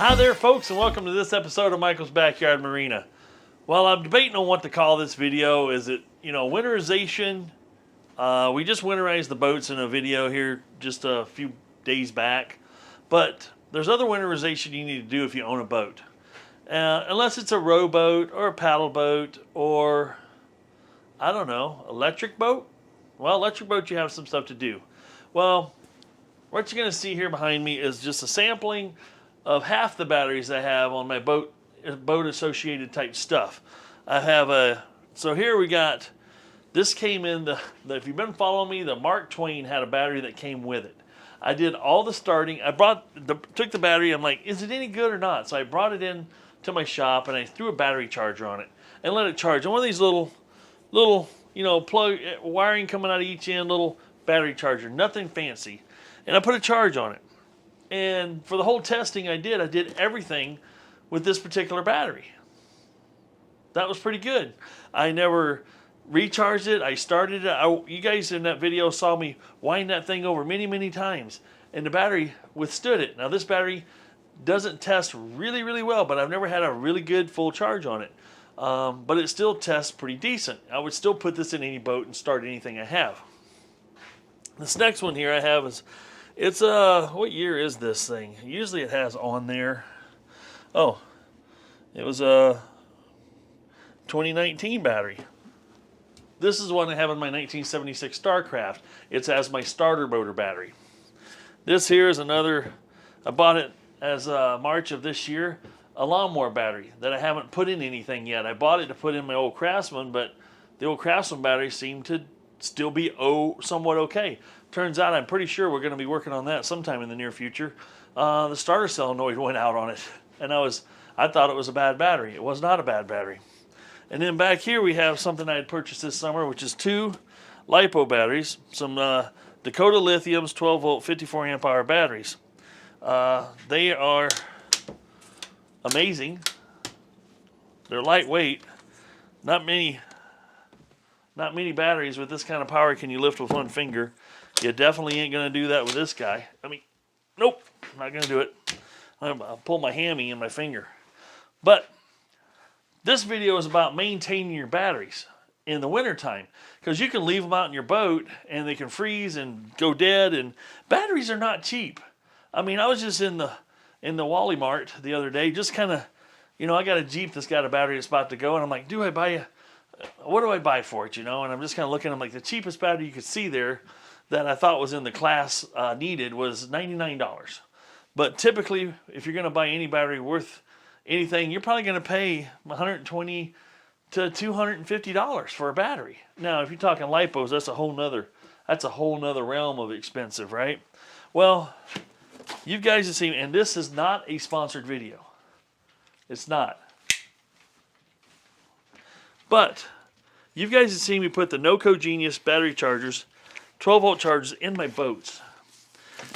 Hi there folks, and welcome to this episode of Michael's Backyard Marina. Well, I'm debating on what to call this video. Is it, winterization? We just winterized the boats in a video here just a few days back. But there's other winterization you need to do if you own a boat. Unless it's a rowboat or a paddle boat or, I don't know, electric boat? Well, electric boat you have some stuff to do. Well, what you're going to see here behind me is just a sampling of half the batteries I have on my boat associated type stuff. I have so here we got, this came in if you've been following me, the Mark Twain had a battery that came with it. I did all the starting. I took the battery. I'm like, is it any good or not? So I brought it in to my shop and I threw a battery charger on it and let it charge. And one of these little, plug wiring coming out of each end, little battery charger, nothing fancy. And I put a charge on it. And for the whole testing I did everything with this particular battery. That was pretty good. I never recharged it. I started it. You guys in that video saw me wind that thing over many, many times. And the battery withstood it. Now this battery doesn't test really, really well, but I've never had a really good full charge on it. But it still tests pretty decent. I would still put this in any boat and start anything I have. This next one here I have is, it's what year is this thing? Usually it has on there. Oh, it was a 2019 battery. This is one I have in my 1976 Starcraft. It's as my starter motor battery. This here is another, I bought it as March of this year, a lawnmower battery that I haven't put in anything yet. I bought it to put in my old CRAFTSMAN, but the old CRAFTSMAN battery seemed to still be somewhat okay. Turns out I'm pretty sure we're going to be working on that sometime in the near future. The starter solenoid went out on it, and I thought it was a bad battery. It was not a bad battery. And then back here we have something I had purchased this summer, which is 2 LiPo batteries, some Dakota Lithium's 12 volt 54 amp hour batteries. They are amazing. They're lightweight. Not many batteries with this kind of power can you lift with one finger. You definitely ain't going to do that with this guy. Nope, not going to do it. I'll pull my hammy in my finger. But this video is about maintaining your batteries in the wintertime, because you can leave them out in your boat and they can freeze and go dead, and batteries are not cheap. I was just in the Wally Mart the other day, just kind of, I got a Jeep that's got a battery that's about to go, and I'm like, what do I buy for it, And I'm just kind of looking, I'm like, the cheapest battery you could see there that I thought was in the class needed was $99. But typically, if you're going to buy any battery worth anything, you're probably going to pay $120 to $250 for a battery. Now, if you're talking LiPos, that's a whole nother realm of expensive, right? Well, you guys have seen, and this is not a sponsored video. It's not. But you guys have seen me put the NOCO Genius battery chargers, 12 volt chargers, in my boats.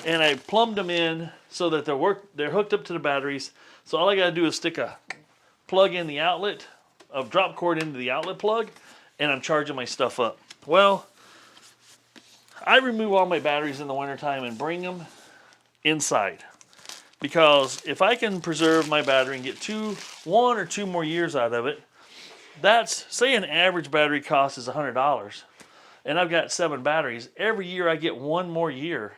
And I plumbed them in so that they're hooked up to the batteries. So all I got to do is stick a plug in the outlet, a drop cord into the outlet plug, and I'm charging my stuff up. Well, I remove all my batteries in the wintertime and bring them inside. Because if I can preserve my battery and get 1 or 2 more years out of it, that's, say an average battery cost is $100, and I've got 7 batteries. Every year I get 1 more year.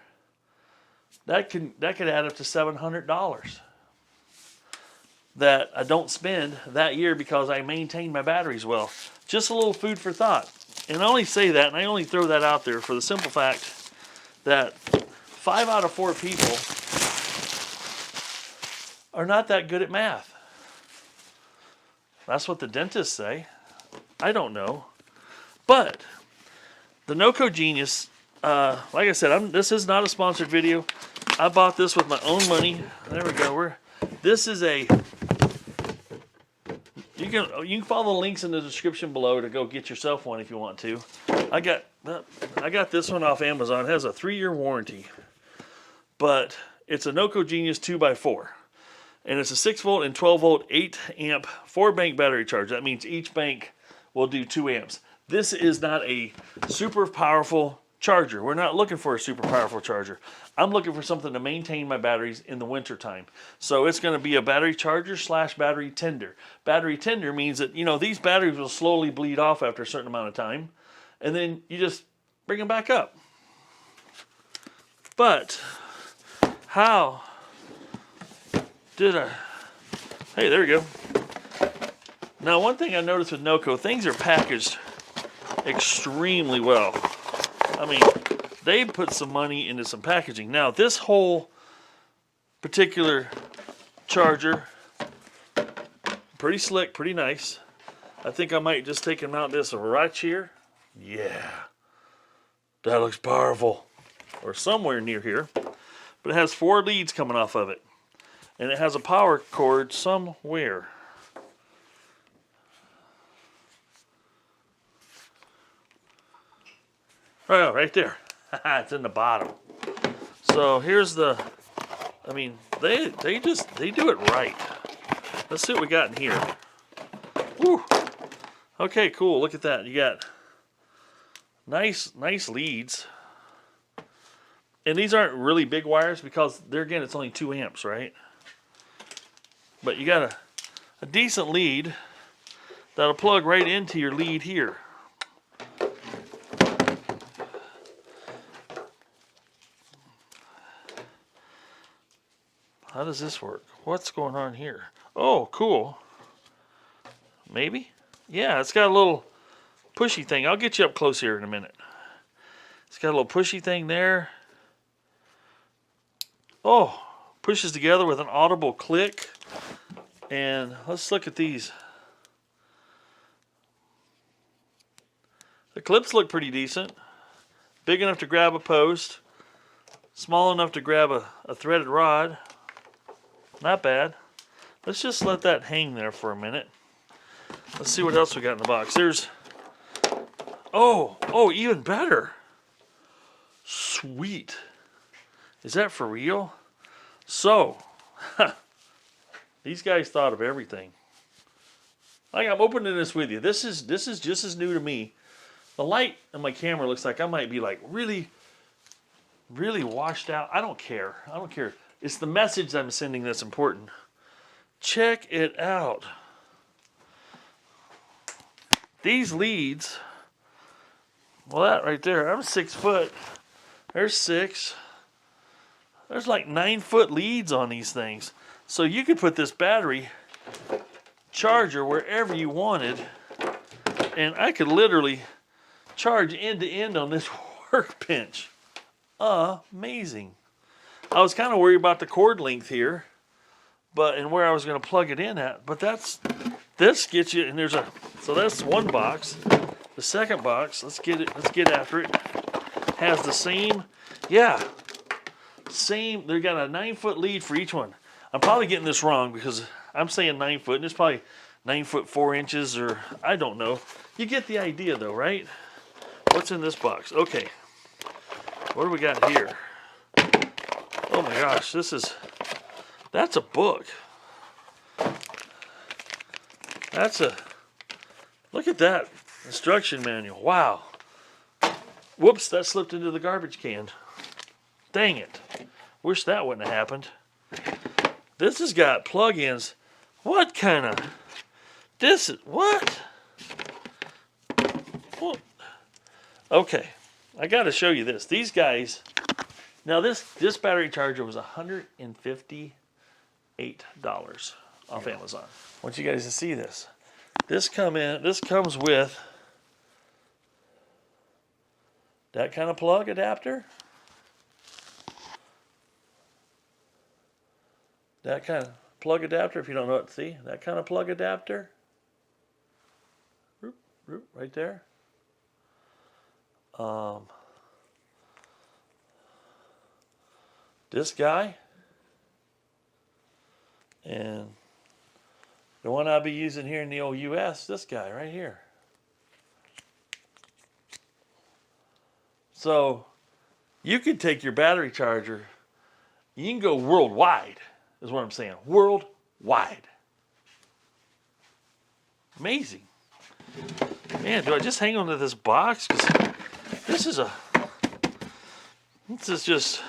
That could add up to $700 that I don't spend that year because I maintain my batteries well. Just a little food for thought. And I only say that, and I only throw that out there for the simple fact that 5 out of 4 people are not that good at math. That's what the dentists say. I don't know. But the NOCO Genius, like I said, this is not a sponsored video. I bought this with my own money. There we go. This is a, you can follow the links in the description below to go get yourself one if you want to. I got this one off Amazon. It has a 3-year warranty. But it's a NOCO Genius 2x4. And it's a 6 volt and 12 volt 8 amp 4 bank battery charger. That means each bank will do 2 amps. This is not a super powerful charger. We're not looking for a super powerful charger. I'm looking for something to maintain my batteries in the winter time. So it's going to be a battery charger / battery tender. Battery tender means that, you know, these batteries will slowly bleed off after a certain amount of time, and then you just bring them back up. But how did I... Hey, there we go. Now, one thing I noticed with NOCO, things are packaged extremely well. I mean, they put some money into some packaging. Now, this whole particular charger, pretty slick, pretty nice. I think I might just take and mount this right here. Yeah, that looks powerful. Or somewhere near here. But it has 4 leads coming off of it. And it has a power cord somewhere. Oh, right there. It's in the bottom. So here's the, I mean, they do it right. Let's see what we got in here. Woo. Okay, cool. Look at that. You got nice leads. And these aren't really big wires because there again it's only 2 amps, right? But you got a decent lead that'll plug right into your lead here. How does this work? What's going on here? Oh, cool. Maybe? Yeah, it's got a little pushy thing. I'll get you up close here in a minute. It's got a little pushy thing there. Oh, pushes together with an audible click. And let's look at these. The clips look pretty decent. Big enough to grab a post. Small enough to grab a threaded rod. Not bad. Let's just let that hang there for a minute. Let's see what else we got in the box. There's, oh, even better. Sweet. Is that for real? So, these guys thought of everything. Like, I'm opening this with you. This is just as new to me. The light on my camera looks like I might be like really washed out. I don't care. It's the message I'm sending that's important. Check it out. These leads, well, that right there, I'm 6 foot. There's 6. There's like 9-foot leads on these things. So you could put this battery charger wherever you wanted, and I could literally charge end to end on this workbench. Amazing. I was kind of worried about the cord length here, and where I was going to plug it in at. But this gets you, and so that's one box. The second box, let's get after it. Has the same, yeah, same. They got a 9-foot lead for each one. I'm probably getting this wrong because I'm saying 9 foot, and it's probably 9 foot 4 inches, or I don't know. You get the idea though, right? What's in this box? Okay, what do we got here? Oh my gosh, that's a book. Look at that instruction manual. Wow. Whoops, that slipped into the garbage can. Dang it. Wish that wouldn't have happened. This has got plug-ins. What kind of... What? Okay, I got to show you this. These guys... Now this battery charger was $158 off Amazon. I want you guys to see this. This comes with that kind of plug adapter. That kind of plug adapter, if you don't know what to see. That kind of plug adapter. Right there. This guy. And the one I'll be using here in the old US, this guy right here. So you could take your battery charger, you can go worldwide, is what I'm saying. Worldwide. Amazing. Man, do I just hang on to this box? Because this is This is just,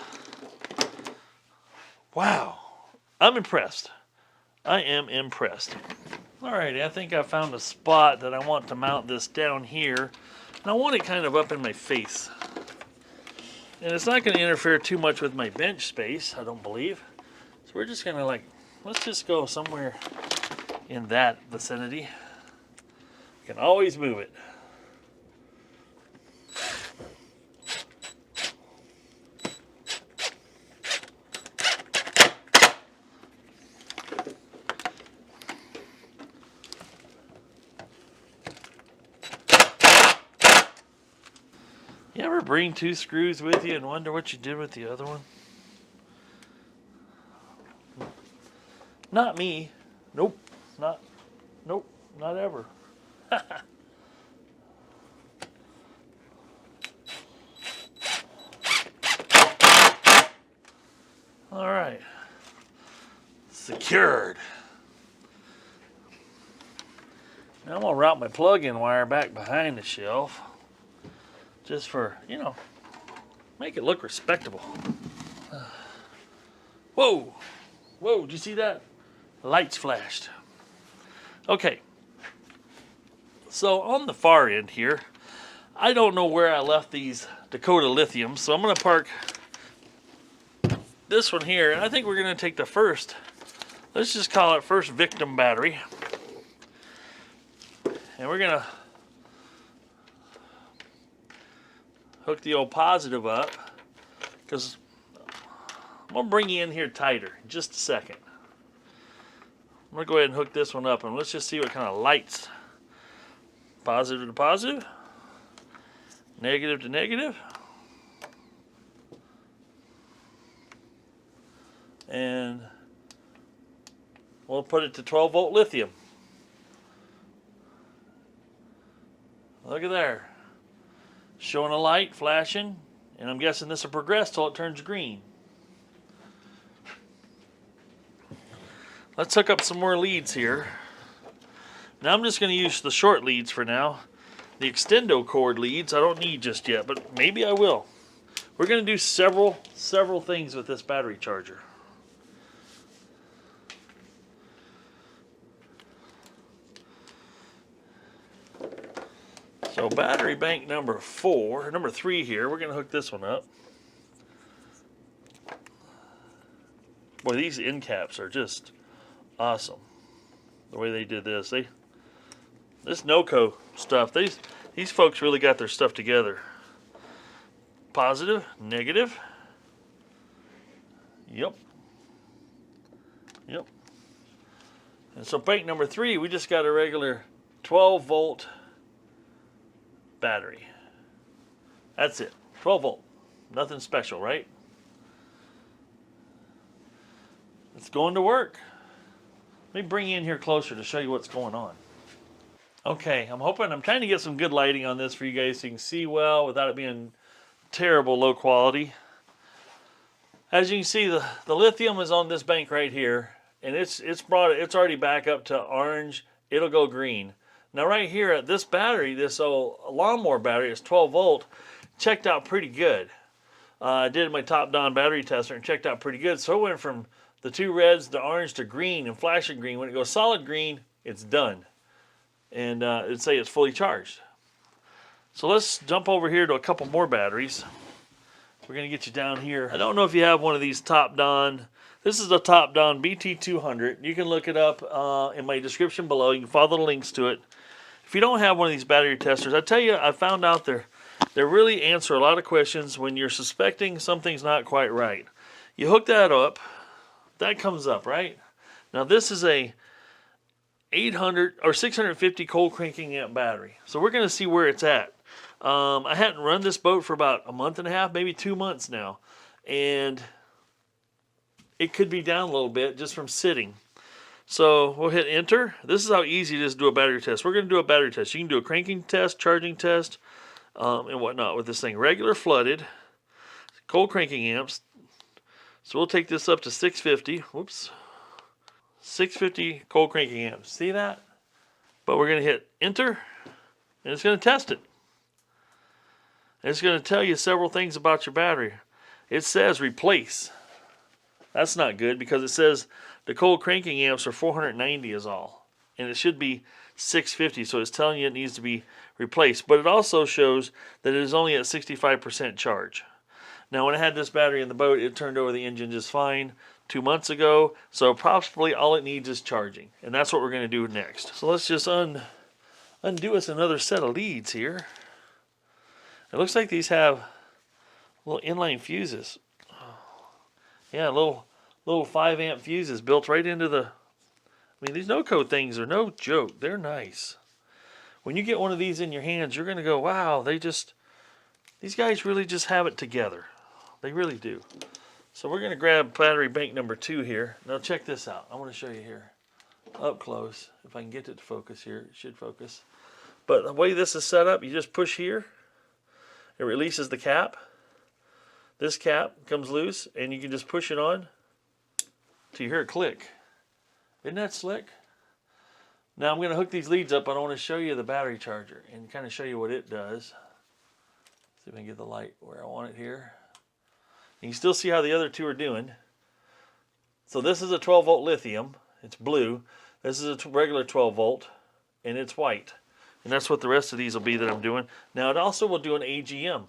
wow. I'm impressed. I am impressed. Alrighty, I think I found a spot that I want to mount this down here. And I want it kind of up in my face. And it's not going to interfere too much with my bench space, I don't believe. So we're just going to let's just go somewhere in that vicinity. You can always move it. You ever bring 2 screws with you and wonder what you did with the other one? Not me. Nope. Nope. Not ever. All right. Secured. Now I'm going to route my plug-in wire back behind the shelf. Just for, make it look respectable. Whoa! Whoa, did you see that? Lights flashed. Okay. So on the far end here, I don't know where I left these Dakota lithiums, so I'm going to park this one here, and I think we're going to take the first, let's just call it first victim battery. And we're going to hook the old positive up, because I'm going to bring you in here tighter in just a second. I'm going to go ahead and hook this one up, and let's just see what kind of lights. Positive to positive, negative to negative, and we'll put it to 12 volt lithium. Look at there. Showing a light, flashing, and I'm guessing this will progress till it turns green. Let's hook up some more leads here. Now I'm just going to use the short leads for now. The extendo cord leads I don't need just yet, but maybe I will. We're going to do several things with this battery charger. So battery bank number 3 here, we're going to hook this one up. Boy, these end caps are just awesome. The way they did this. This NOCO stuff, these folks really got their stuff together. Positive, negative. Yep. And so bank number 3, we just got a regular 12 volt battery. That's it. 12 volt. Nothing special, right? It's going to work. Let me bring you in here closer to show you what's going on. Okay, I'm trying to get some good lighting on this for you guys so you can see well without it being terrible low quality. As you can see, the lithium is on this bank right here, and it's already back up to orange. It'll go green. Now right here at this battery, this old lawnmower battery, it's 12 volt, checked out pretty good. I did my top-down battery tester and checked out pretty good. So it went from the 2 reds, the orange, to green and flashing green. When it goes solid green, it's done. And it'd say it's fully charged. So let's jump over here to a couple more batteries. We're going to get you down here. I don't know if you have one of these top-down. This is a top-down BT200. You can look it up in my description below. You can follow the links to it. If you don't have one of these battery testers, I tell you, I found out they really answer a lot of questions when you're suspecting something's not quite right. You hook that up. That comes up, right? Now this is a 800 or 650 cold cranking amp battery. So we're going to see where it's at. I hadn't run this boat for about a month and a half, maybe 2 months now. And it could be down a little bit just from sitting. So we'll hit enter. This is how easy it is to do a battery test. We're going to do a battery test. You can do a cranking test, charging test, and whatnot with this thing. Regular flooded, cold cranking amps. So we'll take this up to 650. Whoops. 650 cold cranking amps. See that? But we're going to hit enter, and it's going to test it. And it's going to tell you several things about your battery. it says replace. That's not good because it says the cold cranking amps are 490 is all. And it should be 650, so it's telling you it needs to be replaced. But it also shows that it is only at 65% charge. Now, when I had this battery in the boat, it turned over the engine just fine 2 months ago. So probably all it needs is charging. And that's what we're going to do next. So let's just undo us another set of leads here. It looks like these have little inline fuses. Yeah, little 5 amp fuses built right into the... I mean, these NOCO things are no joke. They're nice. When you get one of these in your hands, you're going to go, wow, these guys really just have it together. They really do. So we're going to grab battery bank number 2 here. Now check this out. I want to show you here up close. If I can get it to focus here, it should focus. But the way this is set up, you just push here. It releases the cap. This cap comes loose, and you can just push it on till you hear it click. Isn't that slick? Now I'm going to hook these leads up, and I want to show you the battery charger and kind of show you what it does. See if I can get the light where I want it here. You can still see how the other two are doing. So this is a 12 volt lithium. It's blue. This is a regular 12 volt, and it's white. And that's what the rest of these will be that I'm doing. Now it also will do an AGM,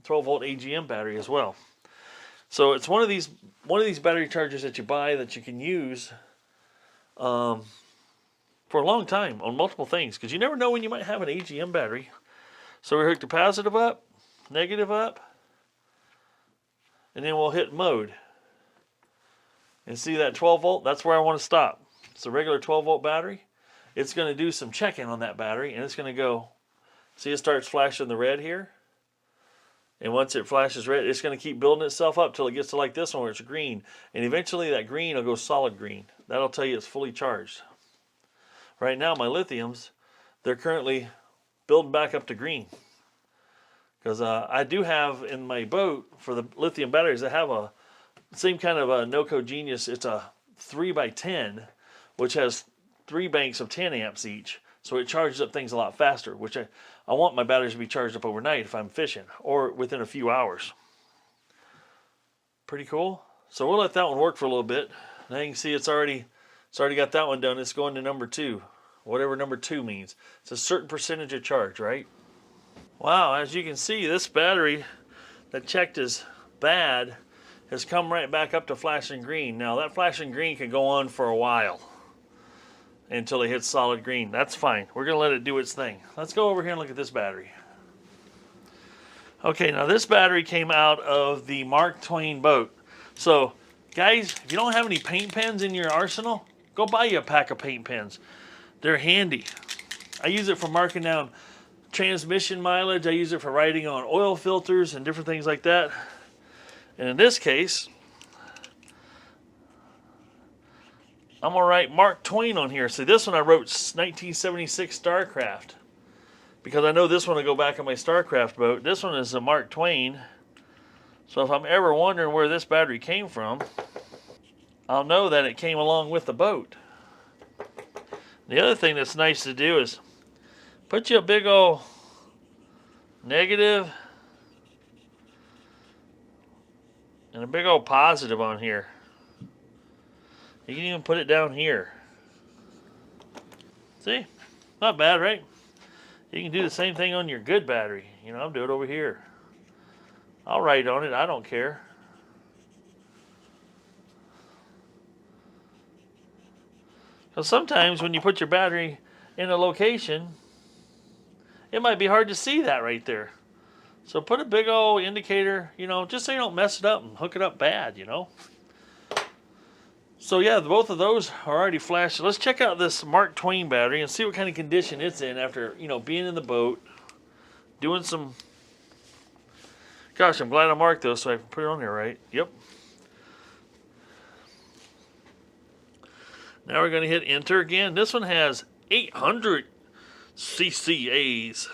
12 volt AGM battery as well. So it's one of these battery chargers that you buy that you can use for a long time on multiple things, because you never know when you might have an AGM battery. So we hook the positive up, negative up, and then we'll hit mode. And see that 12 volt? That's where I want to stop. It's a regular 12 volt battery. It's going to do some checking on that battery, and it's going to go, see it starts flashing the red here? And once it flashes red, it's going to keep building itself up till it gets to like this one where it's green. And eventually that green will go solid green. That'll tell you it's fully charged. Right now my lithiums, they're currently building back up to green. Because I do have in my boat, for the lithium batteries, I have a same kind of a NOCO Genius. It's a 3x10, which has 3 banks of 10 amps each. So it charges up things a lot faster, which I want my batteries to be charged up overnight if I'm fishing, or within a few hours. Pretty cool. So we'll let that one work for a little bit. Now you can see it's already got that one done. It's going to number 2, whatever number 2 means. It's a certain percentage of charge, right? Wow, as you can see, this battery that checked as bad has come right back up to flashing green. Now that flashing green can go on for a while until it hits solid green. That's fine. We're going to let it do its thing. Let's go over here and look at this battery. Okay, now this battery came out of the Mark Twain boat. So, guys, if you don't have any paint pens in your arsenal, go buy you a pack of paint pens. They're handy. I use it for marking down transmission mileage. I use it for writing on oil filters and different things like that. And in this case, I'm going to write Mark Twain on here. See, this one I wrote 1976 StarCraft, because I know this one will go back on my StarCraft boat. This one is a Mark Twain. So if I'm ever wondering where this battery came from, I'll know that it came along with the boat. The other thing that's nice to do is put you a big old negative and a big old positive on here. You can even put it down here. See? Not bad, right? You can do the same thing on your good battery. You know, I'll do it over here. I'll write on it. I don't care. Because sometimes when you put your battery in a location, it might be hard to see that right there. So put a big old indicator, you know, just so you don't mess it up and hook it up bad, you know. So yeah, both of those are already flashed. Let's check out this Mark Twain battery and see what kind of condition it's in after, you know, being in the boat, doing some... Gosh, I'm glad I marked those so I can put it on there right. Yep. Now we're going to hit enter again. This one has 800 CCAs.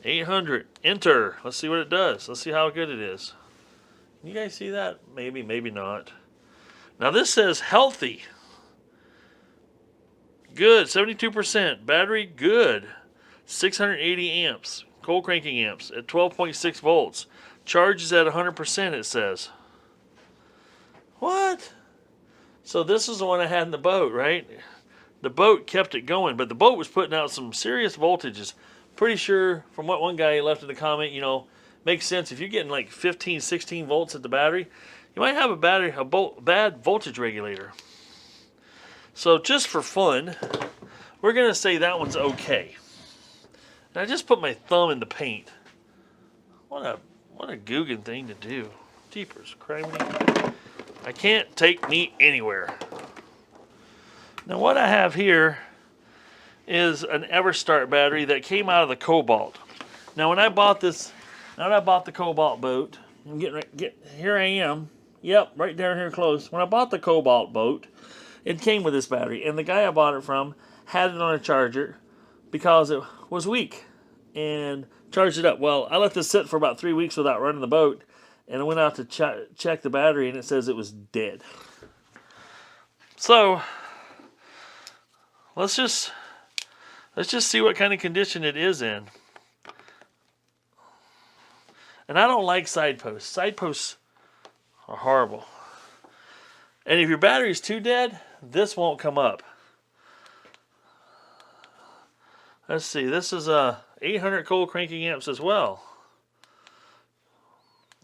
800. Enter. Let's see what it does. Let's see how good it is. Can you guys see that? Maybe, maybe not. Now this says healthy. Good. 72%. Battery good. 680 amps. Cold cranking amps at 12.6 volts. Charge is at 100%, it says. What? So this is the one I had in the boat, right? The boat kept it going, but the boat was putting out some serious voltages. Pretty sure from what one guy left in the comment, you know, makes sense. If you're getting like 15, 16 volts at the battery, you might have a bad voltage regulator. So just for fun, we're going to say that one's okay. And I just put my thumb in the paint. What a Guggen thing to do. Jeepers, criminy. I can't take me anywhere. Now what I have here is an Everstart battery that came out of the Cobalt. Now when I bought this, the Cobalt boat, here I am. Yep, right down here close. When I bought the Cobalt boat, it came with this battery, and the guy I bought it from had it on a charger because it was weak and charged it up. Well, I let this sit for about 3 weeks without running the boat, and I went out to check the battery, and it says it was dead. So let's just see what kind of condition it is in. And I don't like side posts. Side posts are horrible. And if your battery's too dead, this won't come up. Let's see, this is a 800 cold cranking amps as well.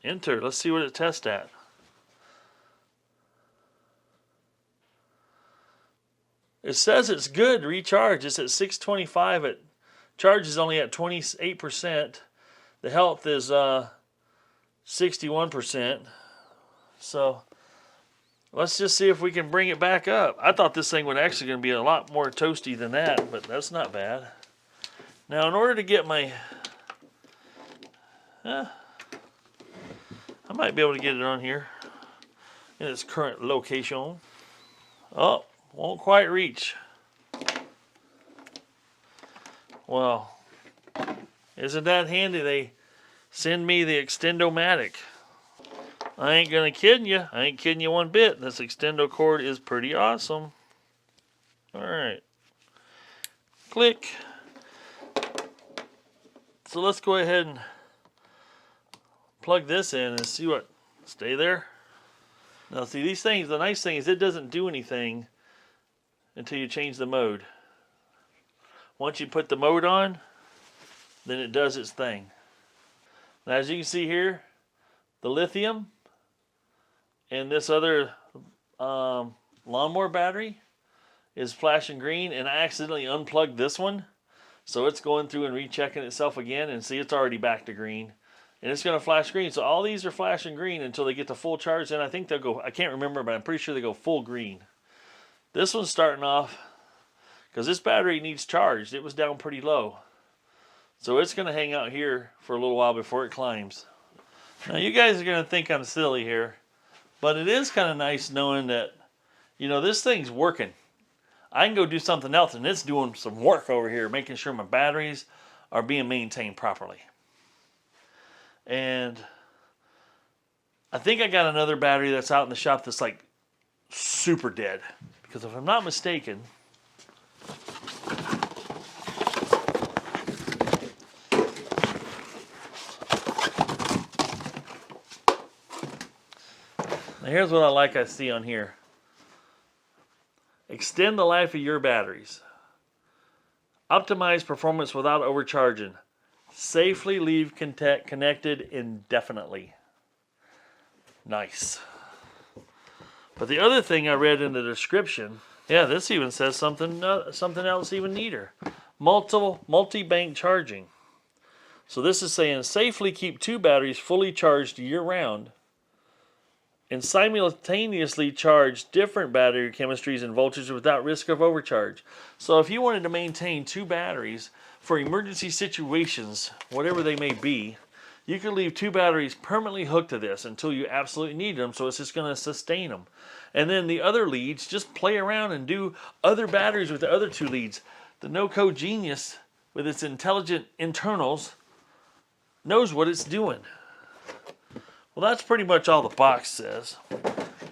Enter, let's see what it tests at. It says it's good recharge. It's at 625. It charge is only at 28%. The health is 61%. So let's just see if we can bring it back up. I thought this thing would actually going to be a lot more toasty than that, but that's not bad. Now in order to get my... I might be able to get it on here in its current location. Oh, won't quite reach. Well, isn't that handy? They send me the Extendo-Matic. I ain't gonna kid you. I ain't kidding you one bit. This Extendo cord is pretty awesome. Alright. Click. So let's go ahead and plug this in and see what... Stay there. Now see, these things, the nice thing is it doesn't do anything until you change the mode. Once you put the mode on, then it does its thing. Now as you can see here, the lithium and this other lawnmower battery is flashing green, and I accidentally unplugged this one, so it's going through and rechecking itself again, and see, it's already back to green, and it's going to flash green. So all these are flashing green until they get to full charge, and I think they'll go, I can't remember, but I'm pretty sure they go full green. This one's starting off, because this battery needs charged. It was down pretty low, so it's going to hang out here for a little while before it climbs. Now you guys are going to think I'm silly here, but it is kind of nice knowing that, you know, this thing's working. I can go do something else and it's doing some work over here, making sure my batteries are being maintained properly. And I think I got another battery that's out in the shop that's like super dead, because if I'm not mistaken, now here's what I see on here. Extend the life of your batteries. Optimize performance without overcharging. Safely leave connected indefinitely. Nice. But the other thing I read in the description, yeah, this even says something else even neater. Multi-bank charging. So this is saying safely keep 2 batteries fully charged year-round, and simultaneously charge different battery chemistries and voltages without risk of overcharge. So if you wanted to maintain 2 batteries for emergency situations, whatever they may be, you could leave 2 batteries permanently hooked to this until you absolutely need them, so it's just going to sustain them. And then the other leads, just play around and do other batteries with the other 2 leads. The NOCO Genius, with its intelligent internals, knows what it's doing. Well, that's pretty much all the box says.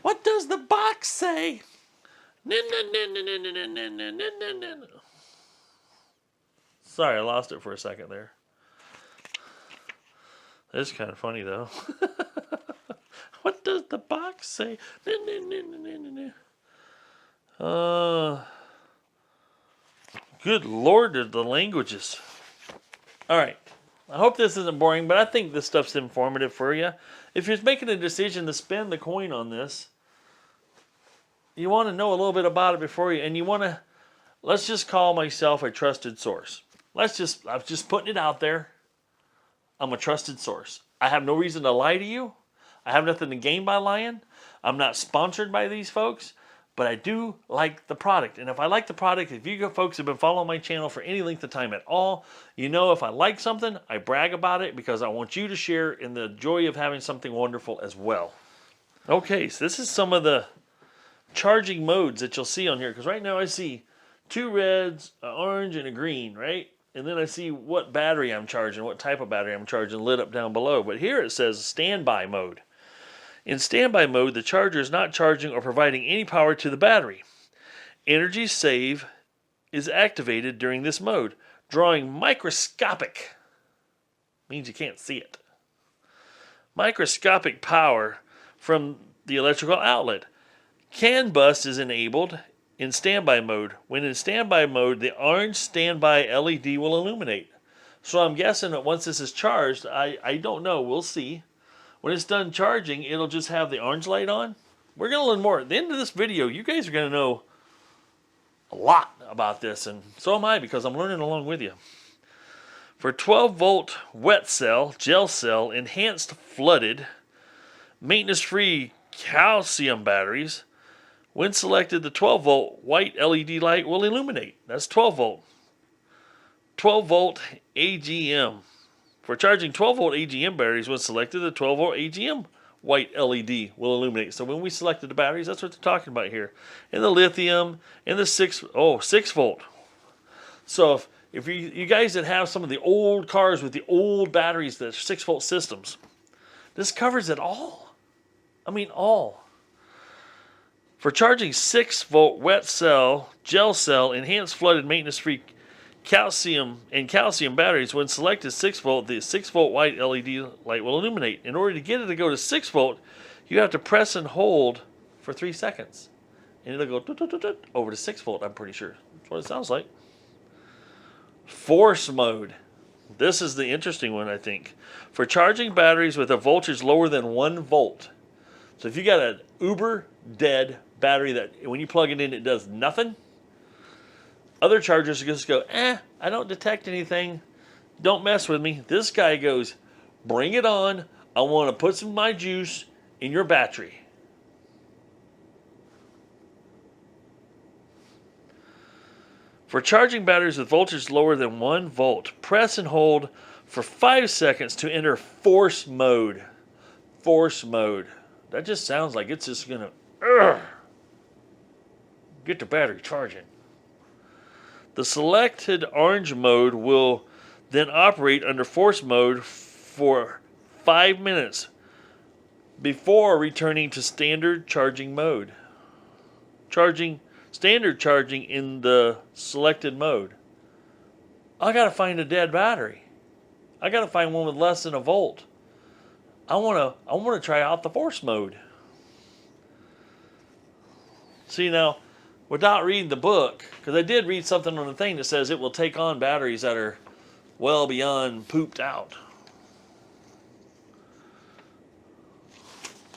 What does the box say? Sorry, I lost it for a second there. That's kind of funny, though. What does the box say? Good Lord, the languages. All right. I hope this isn't boring, but I think this stuff's informative for you. If you're making a decision to spend the coin on this, you want to know a little bit about it before you, and you want to, let's just call myself a trusted source. I'm just putting it out there. I'm a trusted source. I have no reason to lie to you. I have nothing to gain by lying. I'm not sponsored by these folks, but I do like the product. And if I like the product, if you folks have been following my channel for any length of time at all, you know if I like something, I brag about it because I want you to share in the joy of having something wonderful as well. Okay, so this is some of the charging modes that you'll see on here, because right now I see 2 reds, an orange, and a green, right? And then I see what battery I'm charging, what type of battery I'm charging lit up down below. But here it says standby mode. In standby mode, the charger is not charging or providing any power to the battery. Energy save is activated during this mode, drawing microscopic, means you can't see it, microscopic power from the electrical outlet. CAN bus is enabled in standby mode. When in standby mode, the orange standby LED will illuminate. So I'm guessing that once this is charged, I don't know, we'll see. When it's done charging, it'll just have the orange light on. We're going to learn more. At the end of this video, you guys are going to know a lot about this, and so am I, because I'm learning along with you. For 12-volt wet cell, gel cell, enhanced flooded, maintenance-free calcium batteries, when selected, the 12-volt white LED light will illuminate. That's 12-volt. 12-volt AGM. For charging 12-volt AGM batteries, when selected, the 12-volt AGM white LED will illuminate. So when we selected the batteries, that's what they're talking about here. And the lithium, and the 6-volt. So if you guys that have some of the old cars with the old batteries, the 6-volt systems, this covers it all. I mean, all. For charging 6-volt wet cell, gel cell, enhanced flooded maintenance-free calcium batteries, when selected 6-volt, the 6-volt white LED light will illuminate. In order to get it to go to 6-volt, you have to press and hold for 3 seconds. And it'll go over to 6-volt, I'm pretty sure. That's what it sounds like. Force mode. This is the interesting one, I think. For charging batteries with a voltage lower than 1 volt. So if you got an uber dead battery that when you plug it in, it does nothing. Other chargers just go, I don't detect anything. Don't mess with me. This guy goes, bring it on. I want to put some of my juice in your battery. For charging batteries with voltage lower than 1 volt, press and hold for 5 seconds to enter force mode. Force mode. That just sounds like it's just going to get the battery charging. The selected orange mode will then operate under force mode for 5 minutes before returning to standard charging mode. Standard charging in the selected mode. I got to find a dead battery. I got to find one with less than 1 volt. I want to try out the force mode. See now, without reading the book, because I did read something on the thing that says it will take on batteries that are well beyond pooped out.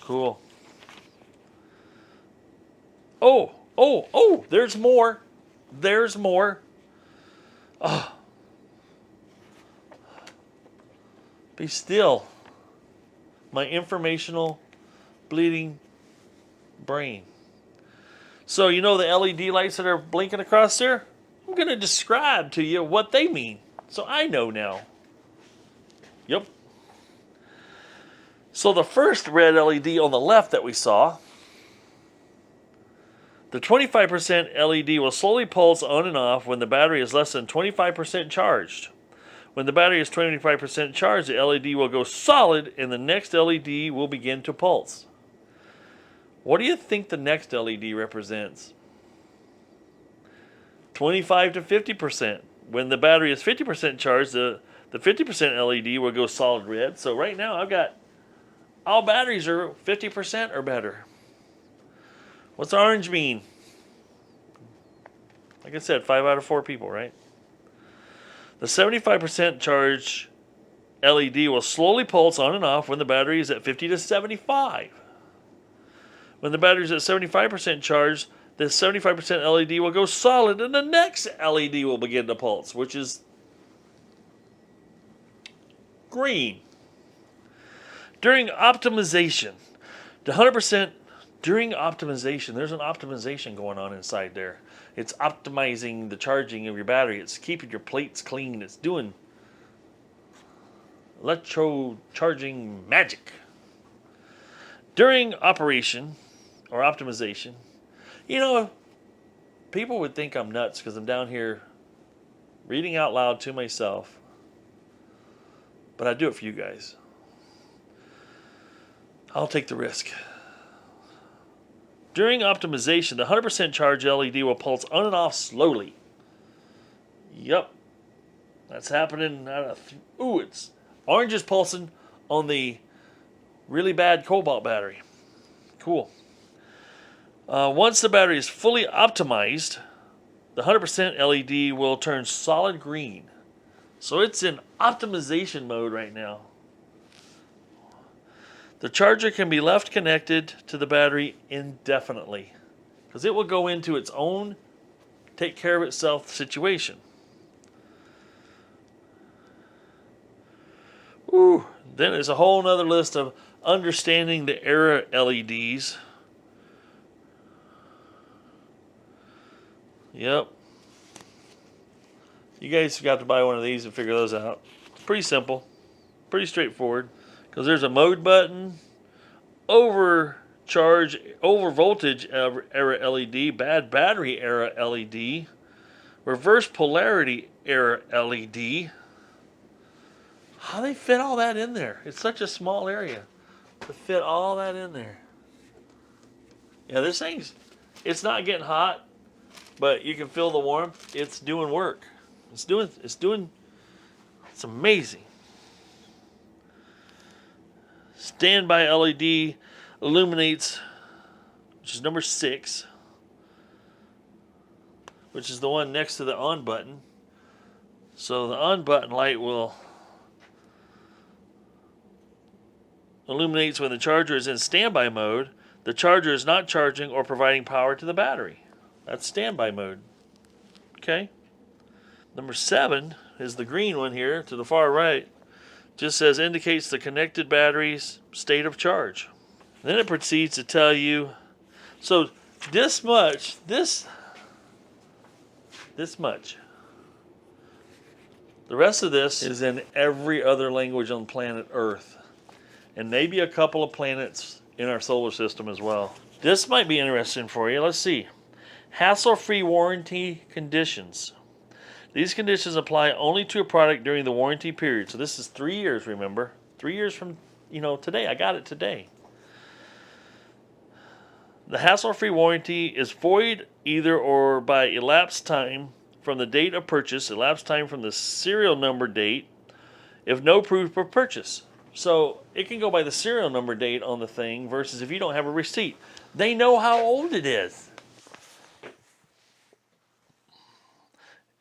Cool. Oh, there's more. There's more. Oh. Be still. My informational bleeding brain. So you know the LED lights that are blinking across there? I'm going to describe to you what they mean. So I know now. Yep. So the first red LED on the left that we saw, the 25% LED will slowly pulse on and off when the battery is less than 25% charged. When the battery is 25% charged, the LED will go solid and the next LED will begin to pulse. What do you think the next LED represents? 25 to 50%. When the battery is 50% charged, the 50% LED will go solid red. So right now I've got all batteries are 50% or better. What's orange mean? Like I said, 5 out of 4 people, right? The 75% charge LED will slowly pulse on and off when the battery is at 50 to 75. When the battery is at 75% charged, the 75% LED will go solid and the next LED will begin to pulse, which is green. During optimization, the 100% during optimization, there's an optimization going on inside there. It's optimizing the charging of your battery. It's keeping your plates clean. It's doing electro charging magic. During operation or optimization, you know, people would think I'm nuts because I'm down here reading out loud to myself, but I do it for you guys. I'll take the risk. During optimization, the 100% charge LED will pulse on and off slowly. Yep. That's happening. Ooh, it's orange is pulsing on the really bad cobalt battery. Cool. Once the battery is fully optimized, the 100% LED will turn solid green. So it's in optimization mode right now. The charger can be left connected to the battery indefinitely because it will go into its own take care of itself situation. Ooh, then there's a whole nother list of understanding the era LEDs. Yep. You guys got to buy one of these and figure those out. It's pretty simple, pretty straightforward. Because there's a mode button, over voltage era LED, bad battery era LED, reverse polarity era LED. How they fit all that in there? It's such a small area to fit all that in there. Yeah, this thing's, it's not getting hot, but you can feel the warmth. It's doing work. It's amazing. Standby LED illuminates, which is number 6, which is the one next to the on button. So the on button light will illuminates when the charger is in standby mode. The charger is not charging or providing power to the battery. That's standby mode. Okay. Number 7 is the green one here to the far right. Just says indicates the connected battery's state of charge. Then it proceeds to tell you, so this much. The rest of this is in every other language on planet Earth, and maybe a couple of planets in our solar system as well. This might be interesting for you. Let's see. Hassle-free warranty conditions. These conditions apply only to a product during the warranty period. So this is 3 years, remember? 3 years from, today. I got it today. The hassle-free warranty is void either or by elapsed time from the date of purchase, elapsed time from the serial number date, if no proof of purchase. So it can go by the serial number date on the thing versus if you don't have a receipt. They know how old it is.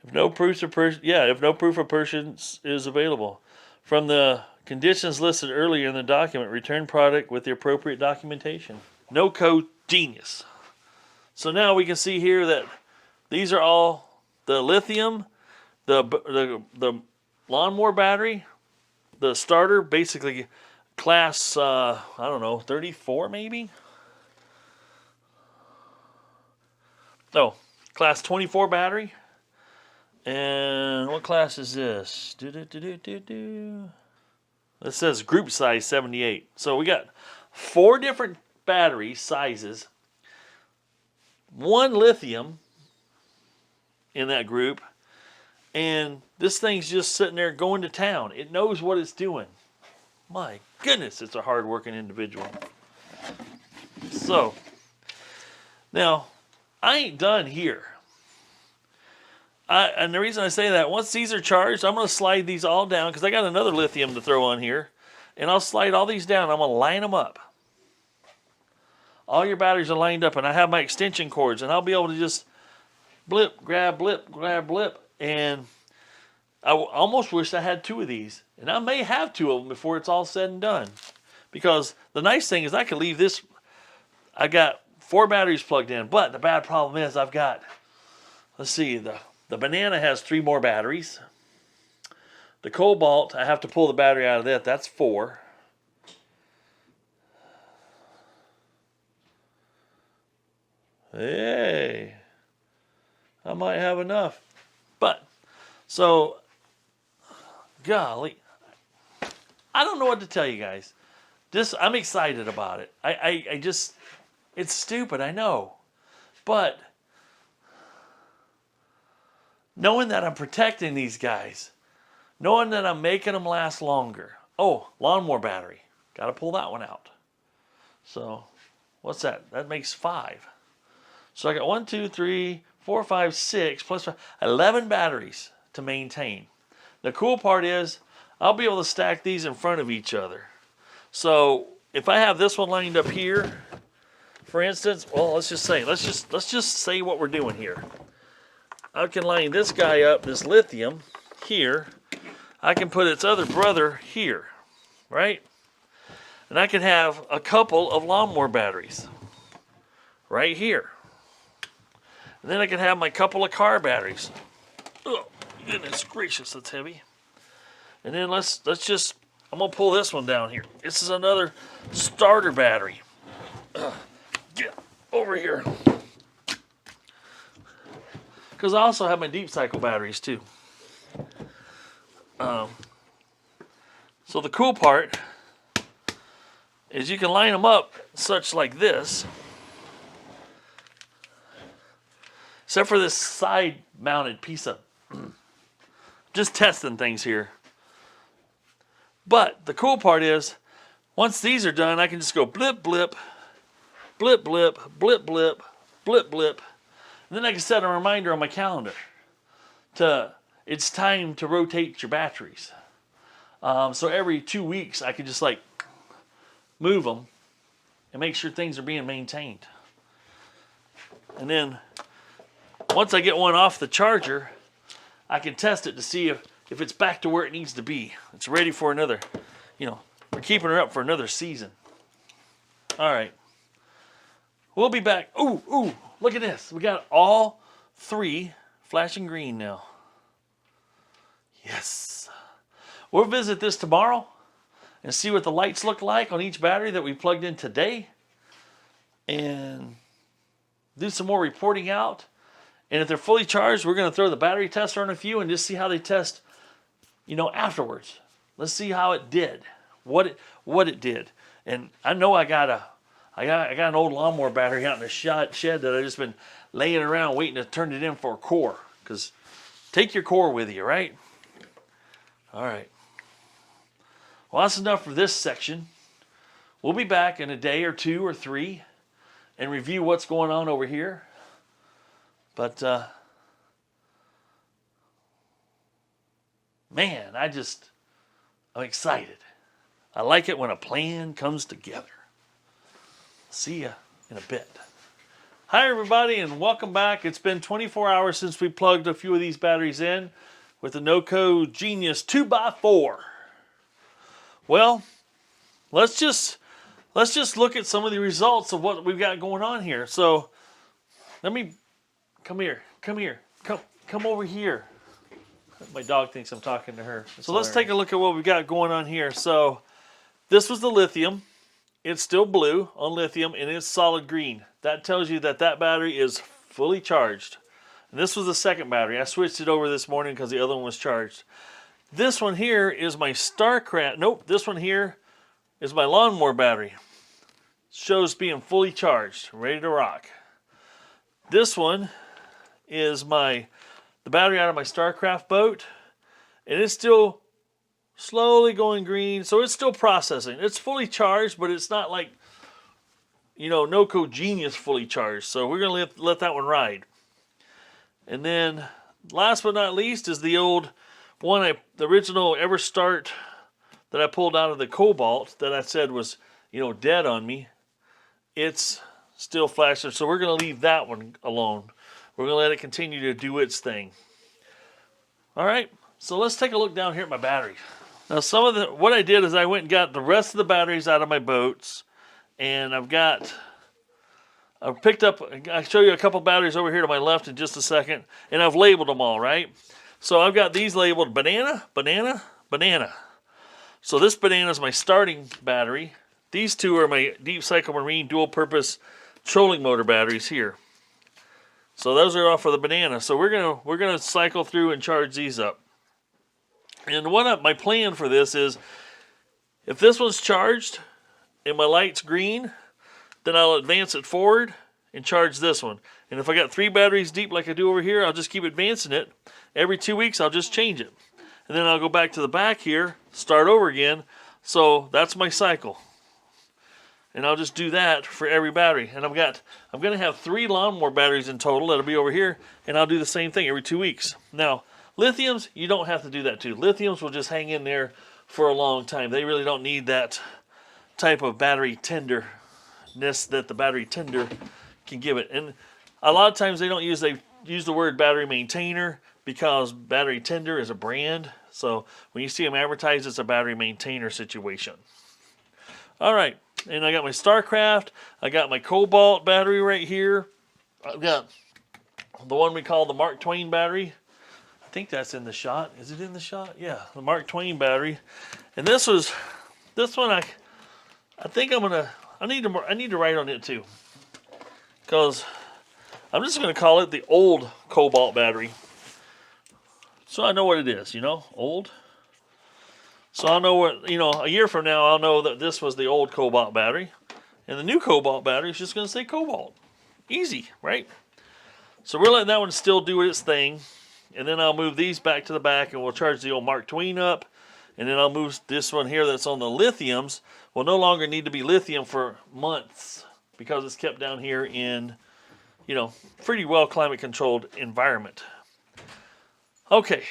If no proof of purchase is available. From the conditions listed earlier in the document, return product with the appropriate documentation. NOCO Genius. So now we can see here that these are all the lithium, the lawnmower battery, the starter, basically class, 34 maybe? No, class 24 battery. And what class is this? It says group size 78. So we got 4 different battery sizes, 1 lithium in that group, and this thing's just sitting there going to town. It knows what it's doing. My goodness, it's a hard-working individual. So, now, I ain't done here. And the reason I say that, once these are charged, I'm going to slide these all down because I got another lithium to throw on here. And I'll slide all these down. I'm going to line them up. All your batteries are lined up, and I have my extension cords, and I'll be able to just blip, grab, blip, grab, blip. And I almost wish I had 2 of these. And I may have 2 of them before it's all said and done. Because the nice thing is I can leave this. I got 4 batteries plugged in, but the bad problem is I've got, let's see, the banana has 3 more batteries. The cobalt, I have to pull the battery out of that. That's 4. Hey, I might have enough. But, so, golly, I don't know what to tell you guys. I'm excited about it. I just, it's stupid, I know. But, knowing that I'm protecting these guys, knowing that I'm making them last longer. Oh, lawnmower battery. Got to pull that one out. So, what's that? That makes 5. So I got 1, 2, 3, 4, 5, 6, plus 5, 11 batteries to maintain. The cool part is I'll be able to stack these in front of each other. So if I have this one lined up here, for instance, well, let's just say what we're doing here. I can line this guy up, this lithium, here. I can put its other brother here, right? And I can have a couple of lawnmower batteries right here. And then I can have my couple of car batteries. Oh, goodness gracious, that's heavy. And then let's just, I'm gonna pull this one down here. This is another starter battery. Get over here. Because I also have my deep cycle batteries too. So the cool part is you can line them up such like this. Except for this side mounted piece of, just testing things here. But the cool part is, once these are done, I can just go blip, blip, blip, blip, blip, blip, blip, blip. And then I can set a reminder on my calendar it's time to rotate your batteries. So every 2 weeks, I can just like move them and make sure things are being maintained. And then once I get one off the charger, I can test it to see if it's back to where it needs to be. It's ready for another, we're keeping her up for another season. All right. We'll be back. Ooh, look at this. We got all 3 flashing green now. Yes. We'll visit this tomorrow and see what the lights look like on each battery that we plugged in today. And do some more reporting out. And if they're fully charged, we're going to throw the battery tester on a few and just see how they test, afterwards. Let's see how it did, what it did. And I know I got an old lawnmower battery out in the shed that I've just been laying around waiting to turn it in for a core. Because take your core with you, right? All right. Well, that's enough for this section. We'll be back in a day or 2 or 3 and review what's going on over here. But, man, I'm excited. I like it when a plan comes together. See ya in a bit. Hi, everybody, and welcome back. It's been 24 hours since we plugged a few of these batteries in with the NOCO Genius 2x4. Well, let's just look at some of the results of what we've got going on here. So, let me... Come here. Come over here. My dog thinks I'm talking to her. So let's take a look at what we've got going on here. So this was the lithium. It's still blue on lithium and it's solid green. That tells you that battery is fully charged. And this was the second battery. I switched it over this morning because the other one was charged. This one here is my StarCraft. Nope, this one here is my lawnmower battery. Shows being fully charged, ready to rock. This one is the battery out of my StarCraft boat, and it's still slowly going green, so it's still processing. It's fully charged, but it's not like, NOCO Genius fully charged, so we're going to let that one ride. And then last but not least is the old one, the original EverStart that I pulled out of the Cobalt that I said was, you know, dead on me. It's still flashing, so we're going to leave that one alone. We're going to let it continue to do its thing. All right, so let's take a look down here at my batteries. Now, what I did is I went and got the rest of the batteries out of my boats, and I've picked up, I'll show you a couple batteries over here to my left in just a second, and I've labeled them all, right? So I've got these labeled banana, banana, banana. So this banana is my starting battery. These two are my Deep Cycle Marine dual purpose trolling motor batteries here. So those are off for the banana. So we're gonna cycle through and charge these up. And my plan for this is, if this one's charged and my light's green, then I'll advance it forward and charge this one. And if I got 3 batteries deep like I do over here, I'll just keep advancing it. Every 2 weeks I'll just change it. And then I'll go back to the back here, start over again. So that's my cycle. And I'll just do that for every battery. And I'm going to have 3 lawnmower batteries in total that'll be over here, and I'll do the same thing every 2 weeks. Now, lithiums, you don't have to do that too. Lithiums will just hang in there for a long time. They really don't need that type of battery tenderness that the battery tender can give it. And a lot of times they use the word battery maintainer because battery tender is a brand. So when you see them advertised, it's a battery maintainer situation. All right, and I got my StarCraft. I got my Cobalt battery right here. I've got the one we call the Mark Twain battery. I think that's in the shot. Is it in the shot? Yeah, the Mark Twain battery. And this one I think I need to write on it too, because I'm just going to call it the old Cobalt battery. So I know what it is, you know, old. So I'll know what, you know, a year from now I'll know that this was the old Cobalt battery. And the new Cobalt battery is just going to say Cobalt. Easy, right? So we're letting that one still do its thing. And then I'll move these back to the back and we'll charge the old Mark Twain up. And then I'll move this one here that's on the lithiums. Will no longer need to be lithium for months because it's kept down here in, you know, pretty well climate controlled environment. Okay,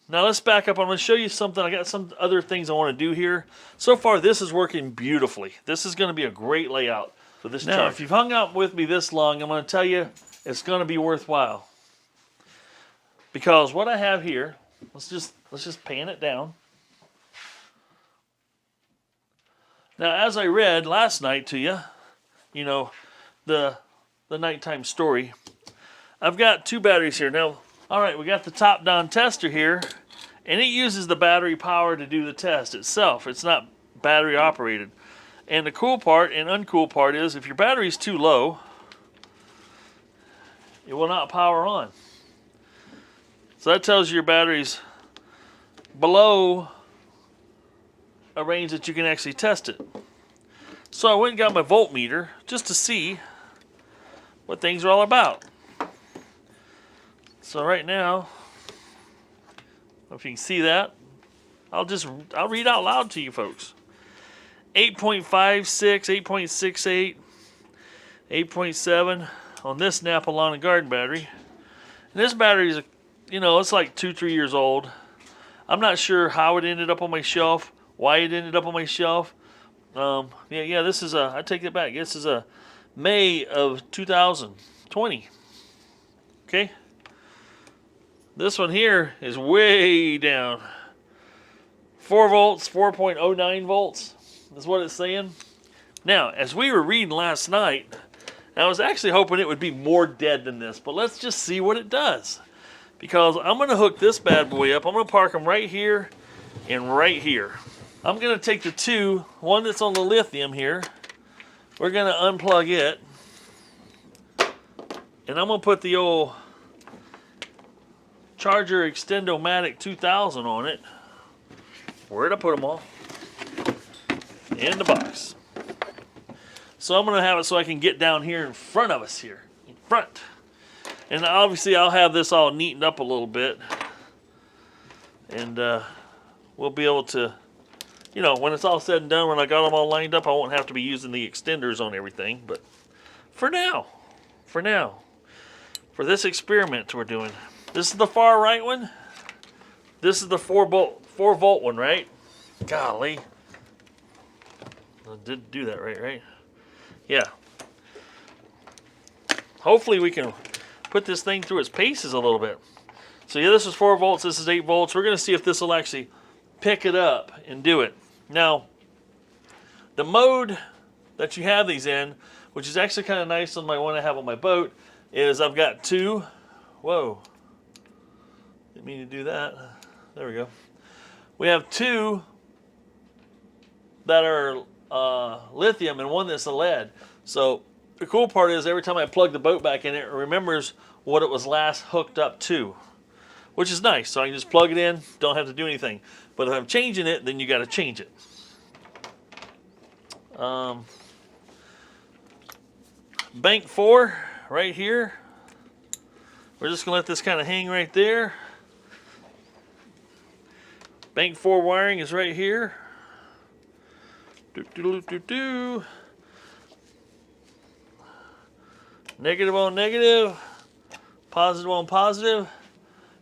now let's back up. I'm going to show you something. I got some other things I want to do here. So far, this is working beautifully. This is going to be a great layout for this charge. Now, if you've hung out with me this long, I'm going to tell you it's going to be worthwhile. Because what I have here, let's just pan it down. Now, as I read last night to you, you know, the nighttime story, I've got 2 batteries here. Now, all right, we got the top-down tester here, and it uses the battery power to do the test itself. It's not battery operated. And the cool part and uncool part is if your battery's too low, it will not power on. So that tells you your battery's below a range that you can actually test it. So I went and got my voltmeter just to see what things are all about. So right now, if you can see that, I'll read out loud to you folks. 8.56, 8.68, 8.7 on this Napa Lawn and Garden battery. And this battery is, you know, it's like 2-3 years old. I'm not sure how it ended up on my shelf, why it ended up on my shelf. This is I take it back. This is a May of 2020. Okay. This one here is way down. 4 volts, 4.09 volts is what it's saying. Now, as we were reading last night, I was actually hoping it would be more dead than this, but let's just see what it does. Because I'm going to hook this bad boy up. I'm going to park them right here and right here. I'm going to take the 2, one that's on the lithium here. We're going to unplug it. And I'm going to put the old Charger Extendomatic 2000 on it. Where'd I put them all? In the box. So I'm going to have it so I can get down here in front of us here. In front. And obviously I'll have this all neatened up a little bit. And we'll be able to, you know, when it's all said and done, when I got them all lined up, I won't have to be using the extenders on everything. But for now, for this experiment we're doing, This is the far right one. This is the 4-volt one, right? Golly. I did do that right? Yeah. Hopefully we can put this thing through its paces a little bit. So yeah, this is 4 volts, this is 8 volts. We're going to see if this will actually pick it up and do it. Now, the mode that you have these in, which is actually kind of nice on my one I have on my boat, is I've got 2. Whoa. Didn't mean to do that. There we go. We have 2 that are lithium and 1 that's a lead. So the cool part is every time I plug the boat back in, it remembers what it was last hooked up to, which is nice. So I can just plug it in, don't have to do anything. But if I'm changing it, then you got to change it. Bank 4 right here. We're just gonna let this kind of hang right there. Bank 4 wiring is right here. Negative on negative, positive on positive.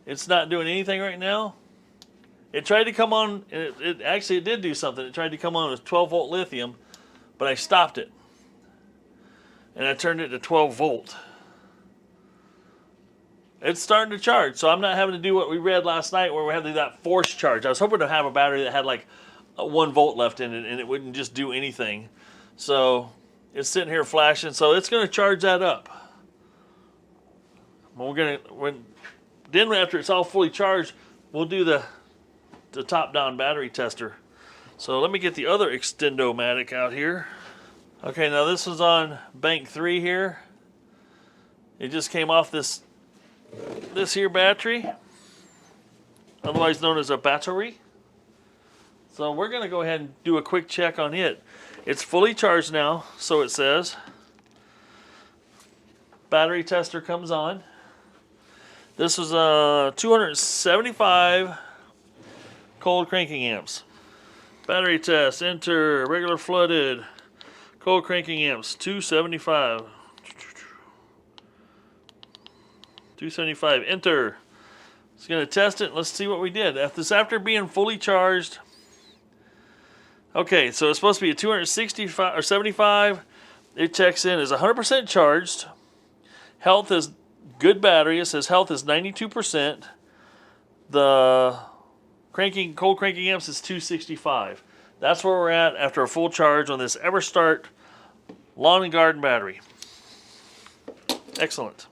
It's not doing anything right now. It tried to come on, and it actually did do something. It tried to come on with 12 volt lithium, but I stopped it. And I turned it to 12 volt. It's starting to charge, so I'm not having to do what we read last night where we had to do that force charge. I was hoping to have a battery that had like 1 volt left in it and it wouldn't just do anything. So it's sitting here flashing, so it's going to charge that up. Then after it's all fully charged, we'll do the top-down battery tester. So let me get the other Extendo-matic out here. Okay, now this is on bank 3 here. It just came off this here battery, otherwise known as a battery. So we're going to go ahead and do a quick check on it. It's fully charged now, so it says. Battery tester comes on. This is 275 cold cranking amps. Battery test, enter, regular flooded, cold cranking amps, 275. 275, enter. It's going to test it. Let's see what we did. After being fully charged. Okay, so it's supposed to be a 265 or 75. It checks in as 100% charged. Health is good battery. It says health is 92%. The cold cranking amps is 265. That's where we're at after a full charge on this EverStart lawn and garden battery. Excellent.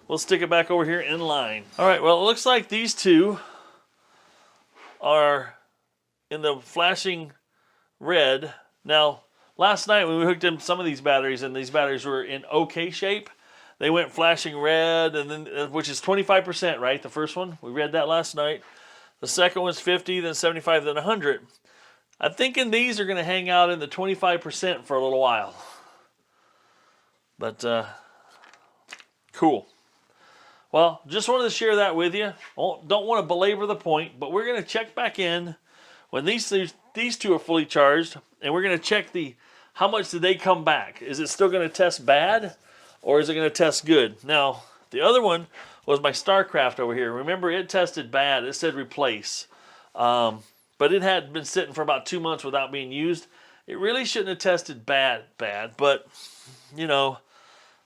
We'll stick it back over here in line. All right, well, it looks like these two are in the flashing red. Now, last night when we hooked in some of these batteries, and these batteries were in okay shape, they went flashing red, and then which is 25%, right? The first one, we read that last night. The second one's 50, then 75, then 100. I'm thinking these are going to hang out in the 25% for a little while. But, cool. Well, just wanted to share that with you. Don't want to belabor the point, but we're going to check back in when these two are fully charged, and we're going to check how much did they come back. Is it still going to test bad, or is it going to test good? Now, the other one was my StarCraft over here. Remember, it tested bad. It said replace. But it had been sitting for about 2 months without being used. It really shouldn't have tested bad, but, you know,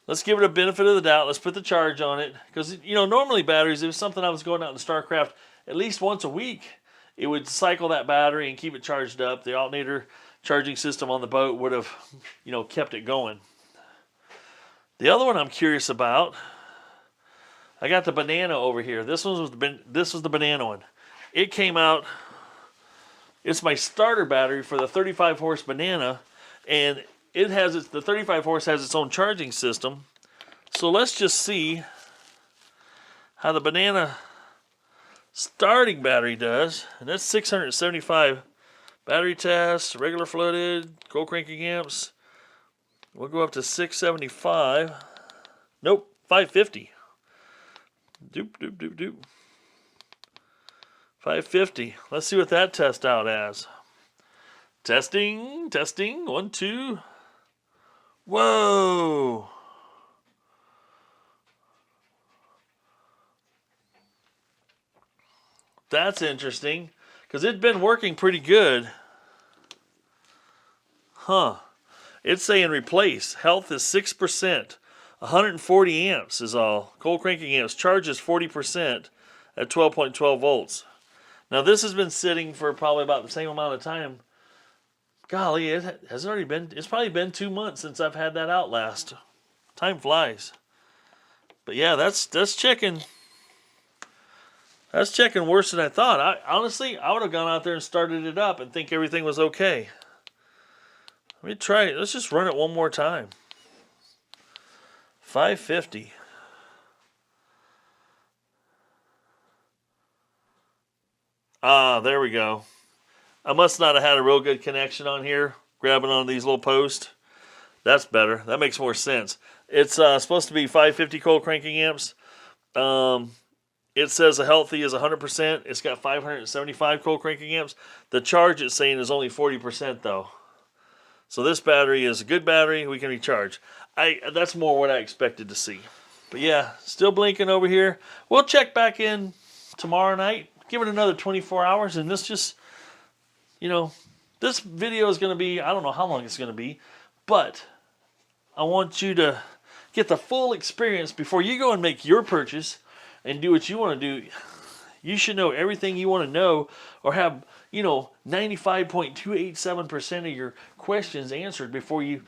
let's give it a benefit of the doubt. Let's put the charge on it. Because, you know, normally batteries, if it was something I was going out in StarCraft at least once a week, it would cycle that battery and keep it charged up. The alternator charging system on the boat would have, you know, kept it going. The other one I'm curious about, I got the banana over here. this was the banana one. It came out, it's my starter battery for the 35 horse banana, and the 35 horse has its own charging system. So let's just see how the banana starting battery does. And that's 675 battery test, regular flooded, cold cranking amps. We'll go up to 675. Nope, 550. Doop. 550. Let's see what that test out as. Testing. 1, 2. Whoa. That's interesting, because it'd been working pretty good. Huh. It's saying replace. Health is 6%. 140 amps is all. Cold cranking amps. Charge is 40% at 12.12 volts. Now this has been sitting for probably about the same amount of time. Golly, it has already been, it's probably been 2 months since I've had that out last. Time flies. But yeah, that's checking. That's checking worse than I thought. Honestly, I would have gone out there and started it up and think everything was okay. Let me try it. Let's just run it one more time. 550. Ah, there we go. I must not have had a real good connection on here, grabbing on these little posts. That's better. That makes more sense. It's supposed to be 550 cold cranking amps. It says the healthy is 100%. It's got 575 cold cranking amps. The charge it's saying is only 40% though. So this battery is a good battery. We can recharge. That's more what I expected to see. But yeah, still blinking over here. We'll check back in tomorrow night. Give it another 24 hours. And this just, you know, this video is going to be, I don't know how long it's going to be. But I want you to get the full experience before you go and make your purchase and do what you want to do. You should know everything you want to know, or have, 95.287% of your questions answered before you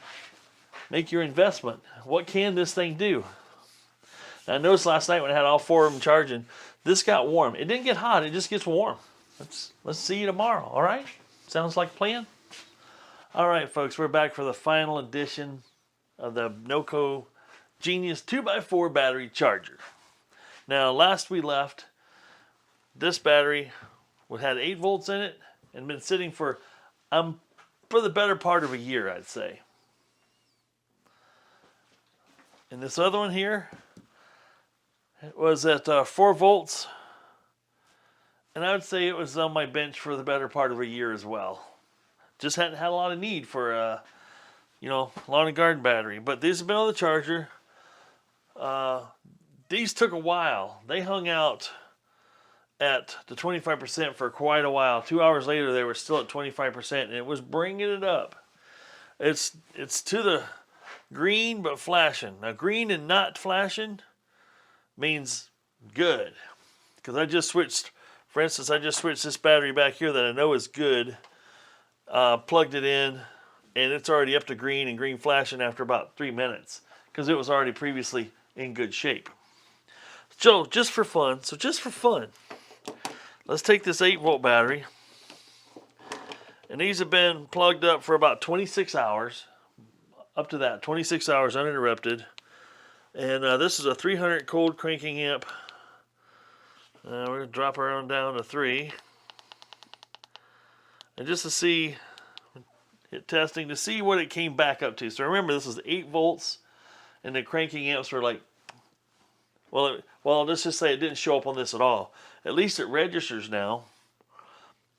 make your investment. What can this thing do? Now, I noticed last night when I had all 4 of them charging, this got warm. It didn't get hot, it just gets warm. Let's see you tomorrow, all right? Sounds like a plan? All right, folks, we're back for the final edition of the NOCO Genius 2x4 battery charger. Now, last we left, this battery had 8 volts in it and been sitting for the better part of a year, I'd say. And this other one here, it was at 4 volts, and I would say it was on my bench for the better part of a year as well. Just hadn't had a lot of need for a, lawn and garden battery. But these have been on the charger. These took a while. They hung out at the 25% for quite a while. 2 hours later, they were still at 25%, and it was bringing it up. It's to the green but flashing. Now, green and not flashing means good, because I just switched. For instance, I just switched this battery back here that I know is good. Plugged it in, and it's already up to green and green flashing after about 3 minutes, because it was already previously in good shape. So just for fun, let's take this 8 volt battery, and these have been plugged up for about 26 hours, up to that, 26 hours uninterrupted. And this is a 300 cold cranking amp. We're going to drop her on down to 3. And just to see, testing to see what it came back up to. So remember, this is 8 volts, and the cranking amps were like, well, let's just say it didn't show up on this at all. At least it registers now.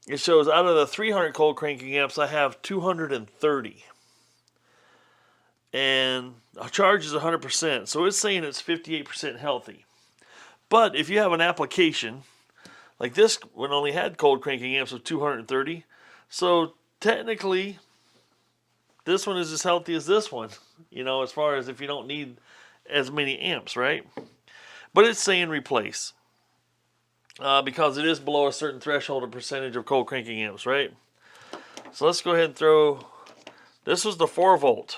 It shows out of the 300 cold cranking amps, I have 230. And our charge is 100%, so it's saying it's 58% healthy. But if you have an application, like this one only had cold cranking amps of 230, so technically, this one is as healthy as this one, as far as if you don't need as many amps, right? But it's saying replace, because it is below a certain threshold of percentage of cold cranking amps, right? So let's go ahead and throw, this was the 4 volt.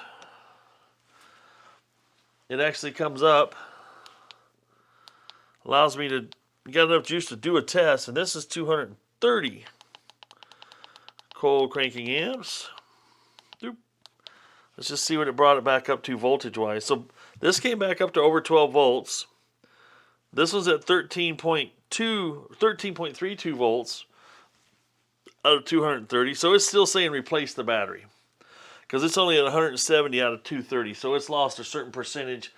It actually comes up, allows me to get enough juice to do a test, and this is 230 cold cranking amps. Doop. Let's just see what it brought it back up to voltage-wise. So this came back up to over 12 volts. This was at 13.32 volts out of 230. So it's still saying replace the battery, because it's only at 170 out of 230. So it's lost a certain percentage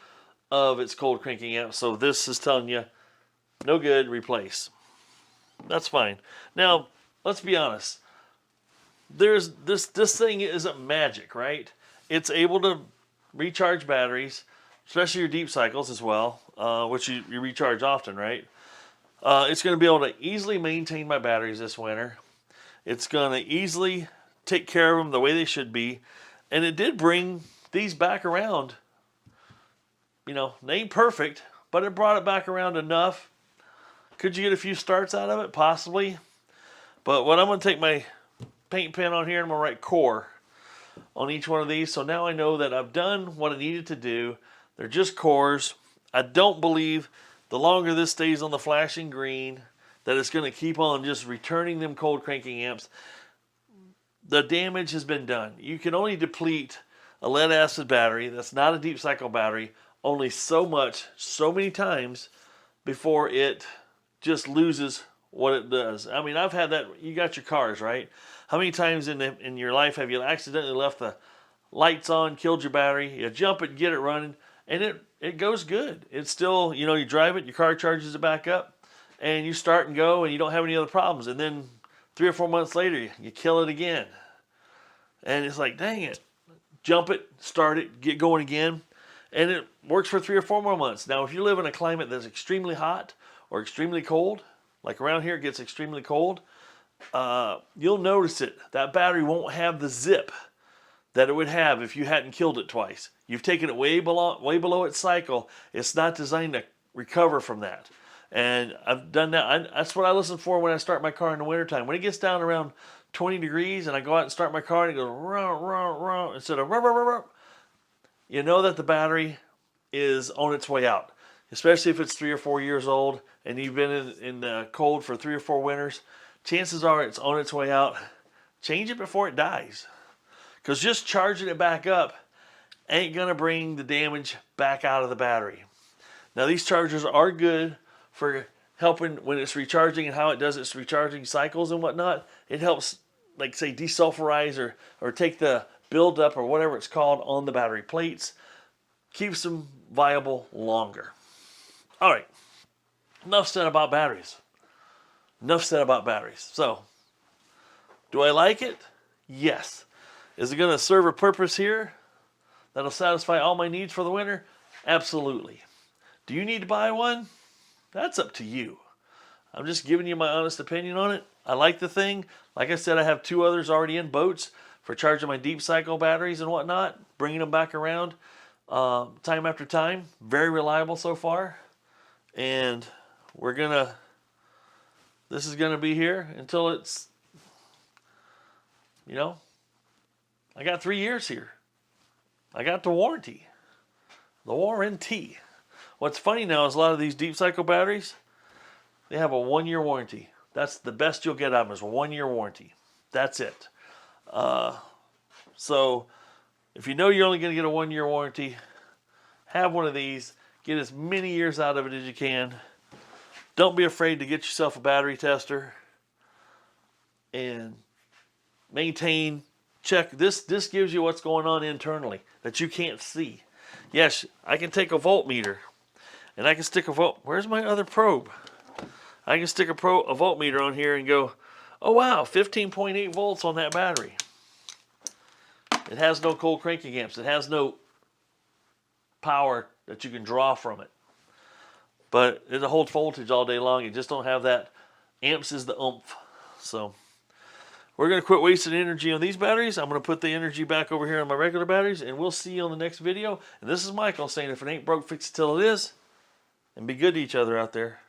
of its cold cranking amps. So this is telling you, no good, replace. That's fine. Now, let's be honest. There's this thing isn't magic, right? It's able to recharge batteries, especially your deep cycles as well, which you recharge often, right? It's going to be able to easily maintain my batteries this winter. It's going to easily take care of them the way they should be. And it did bring these back around. You know, they ain't perfect, but it brought it back around enough. Could you get a few starts out of it? Possibly. But what I'm going to take my paint pen on here and I'm going to write core on each one of these. So now I know that I've done what I needed to do. They're just cores. I don't believe the longer this stays on the flashing green that it's going to keep on just returning them cold cranking amps. The damage has been done. You can only deplete a lead acid battery that's not a deep cycle battery only so much, so many times before it just loses what it does. I mean, I've had that. You got your cars, right? How many times in your life have you accidentally left the lights on, killed your battery, you jump it, get it running, and it goes good. It's still, you know, you drive it, your car charges it back up, and you start and go, and you don't have any other problems. And then 3 or 4 months later, you kill it again. And it's like, dang it. Jump it, start it, get going again. And it works for 3 or 4 more months. Now, if you live in a climate that's extremely hot or extremely cold, like around here it gets extremely cold, you'll notice it. That battery won't have the zip that it would have if you hadn't killed it twice. You've taken it way below its cycle. It's not designed to recover from that. And I've done that. That's what I listen for when I start my car in the wintertime. When it gets down around 20 degrees and I go out and start my car and it goes rah, instead of rah, you know that the battery is on its way out. Especially if it's 3 or 4 years old and you've been in the cold for 3 or 4 winters. Chances are it's on its way out. Change it before it dies. Because just charging it back up ain't going to bring the damage back out of the battery. Now these chargers are good for helping when it's recharging and how it does its recharging cycles and whatnot. It helps, like say, desulfurize or take the buildup or whatever it's called on the battery plates. Keeps them viable longer. All right, enough said about batteries. Enough said about batteries. So, do I like it? Yes. Is it going to serve a purpose here that'll satisfy all my needs for the winter? Absolutely. Do you need to buy one? That's up to you. I'm just giving you my honest opinion on it. I like the thing. Like I said, I have 2 others already in boats for charging my deep cycle batteries and whatnot, bringing them back around time after time. Very reliable so far. And this is gonna be here until it's, you know, I got 3 years here. I got the warranty. The warranty. What's funny now is a lot of these deep cycle batteries, they have a 1-year warranty. That's the best you'll get out of them is a 1-year warranty. That's it. So if you know you're only gonna get a 1-year warranty, have one of these. Get as many years out of it as you can. Don't be afraid to get yourself a battery tester and maintain, check. This gives you what's going on internally that you can't see. Yes, I can take a voltmeter and I can stick a volt. Where's my other probe? I can stick a voltmeter on here and go, oh wow, 15.8 volts on that battery. It has no cold cranking amps. It has no power that you can draw from it. But it holds voltage all day long. You just don't have that. Amps is the oomph. So we're going to quit wasting energy on these batteries. I'm going to put the energy back over here on my regular batteries, and we'll see you on the next video. And this is Michael saying, if it ain't broke, fix it till it is. And be good to each other out there.